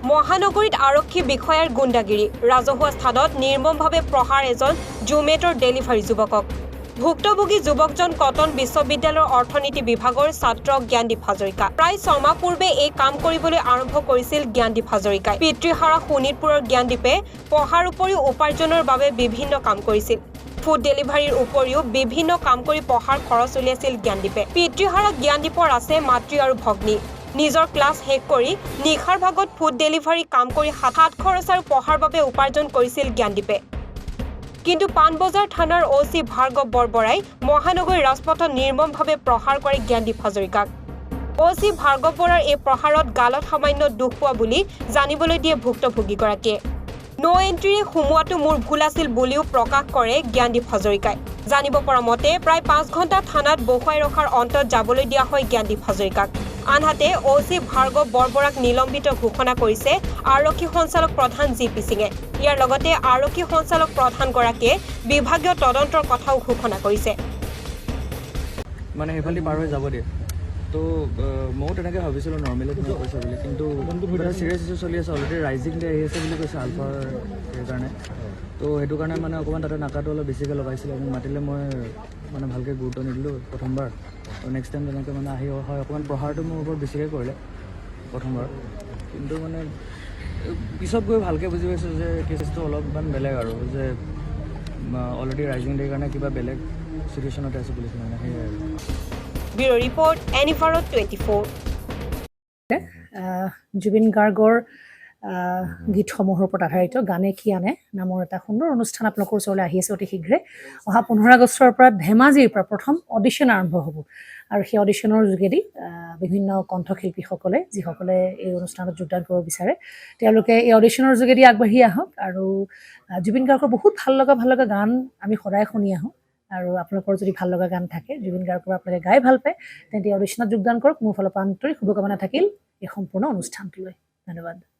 মহানগৰীত আৰক্ষী বিষয়াৰ গুণ্ডাগিৰি ৰাজহুৱা স্থানত নিৰ্মমভাৱে প্ৰহাৰ এজন জুমেটৰ ডেলিভাৰী যুৱকক ভুক্তভোগী যুৱকজন কটন বিশ্ববিদ্যালয়ৰ অৰ্থনীতি বিভাগৰ ছাত্ৰ জ্ঞানদীপ হাজৰিকা প্ৰায় 6 মাহ পূৰ্বে এই কাম কৰিবলৈ আৰম্ভ কৰিছিল জ্ঞানদীপ হাজৰিকাই পিতৃহাৰা শোণিতপুৰৰ জ্ঞানদীপে পঢ়াৰ উপৰিও উপাৰ্জনৰ বাবে বিভিন্ন কাম কৰিছিল ফুড ডেলিভাৰীৰ উপৰিও বিভিন্ন কাম কৰি পঢ়াৰ খৰচ উলিয়াইছিল জ্ঞানদীপে পিতৃহাৰা জ্ঞানদীপৰ আছে মাতৃ আৰু ভগ্নী নিজৰ ক্লাছ শেষ কৰি নিখাৰ ভাগত ফুড ডেলিভাৰী কাম কৰি হাত খৰচ আৰু পঢ়াৰ বাবে উপাৰ্জন কৰিছিল জ্ঞানদীপে কিন্তু পানবজাৰ থানাৰ ওসি ভাৰ্গৱ বৰবৰাই মহানগৰী ৰাজপথত নিৰ্মমভাৱে প্ৰহাৰ কৰে জ্ঞানদীপ হাজৰিকাক ওসি ভাৰ্গৱ বৰাৰ এই প্ৰহাৰত গালত সামান্য দুখ পোৱা বুলি জানিবলৈ দিয়ে ভুক্তভোগীগৰাকীয়ে নো এন্ট্ৰি সোমোৱাটো মোৰ ভুল আছিল বুলিও প্ৰকাশ কৰে জ্ঞানদীপ হাজৰিকাই জানিব পৰা মতে প্ৰায় 5 ঘণ্টা থানাত বহুৱাই ৰখাৰ অন্তত যাবলৈ দিয়া হয় জ্ঞানদীপ হাজৰিকাক আনহাতে ওসি ভাৰ্গৱ বৰবৰাক নিলম্বিত ঘোষণা কৰিছে আৰক্ষী সঞ্চালক প্ৰধান জিপি সিঙে ইয়াৰ লগতে আৰক্ষী সঞ্চালক প্ৰধানগৰাকীয়ে বিভাগীয় তদন্তৰ কথাও ঘোষণা কৰিছে মানে হেফালি পাৰ হৈ যাব দিয়ে তো মই তেনেকৈ ভাবিছিলোঁ নৰ্মেলি তুমি কৈছে বুলি কিন্তু চিৰিয়াছ ইছ্যু চলি আছে অলৰেডি ৰাইজিং ডে আহি আছে বুলি কৈছে আলফাৰ কাৰণে তো সেইটো কাৰণে মানে অকণমান তাতে নাকাটো অলপ বেছিকৈ লগাইছিলে মোক মাতিলে মই মানে ভালকৈ গুৰুত্ব নিদিলোঁ প্ৰথমবাৰ তো নেক্সট টাইম তেনেকৈ মানে আহি হয় অকণমান প্ৰহাৰটো মোৰ ওপৰত বেছিকৈ কৰিলে প্ৰথমবাৰ কিন্তু মানে পিছত গৈ ভালকৈ বুজি পাইছোঁ যে কেছটো অলপমান বেলেগ আৰু যে অলৰেডি ৰাইজিং ডেৰ কাৰণে কিবা বেলেগ চিটুৱেশ্যনতে আছে বুলি মানে সেয়াই আৰু ব্যুৰো ৰিপৰ্ট এনিভাৰত 24 জুবিন গাৰ্গৰ গীতসমূহৰ ওপৰত আধাৰিত গানে কি আনে নামৰ এটা সুন্দৰ অনুষ্ঠান আপোনালোকৰ ওচৰলৈ আহি আছে অতি শীঘ্ৰে অহা 15 আগষ্টৰ পৰা ধেমাজিৰ পৰা প্ৰথম অডিশ্যন আৰম্ভ হ'ব আৰু সেই অডিশ্যনৰ যোগেদি বিভিন্ন কণ্ঠশিল্পীসকলে যিসকলে এই অনুষ্ঠানত যোগদান কৰিব বিচাৰে তেওঁলোকে এই অডিশ্যনৰ যোগেদি আগবাঢ়ি আহক আৰু জুবিন গাৰ্গৰ বহুত ভাল লগা গান আমি সদায় শুনি আহোঁ আৰু আপোনালোকৰ যদি ভাল লগা গান থাকে জুবিন গাৰ্গৰ আপোনালোকে গাই ভাল পায় তেন্তে অডিশ্যনত যোগদান কৰক মোৰ ফালৰ পৰা আন্তৰিক শুভকামনা থাকিল এই সম্পূৰ্ণ অনুষ্ঠানটোলৈ ধন্যবাদ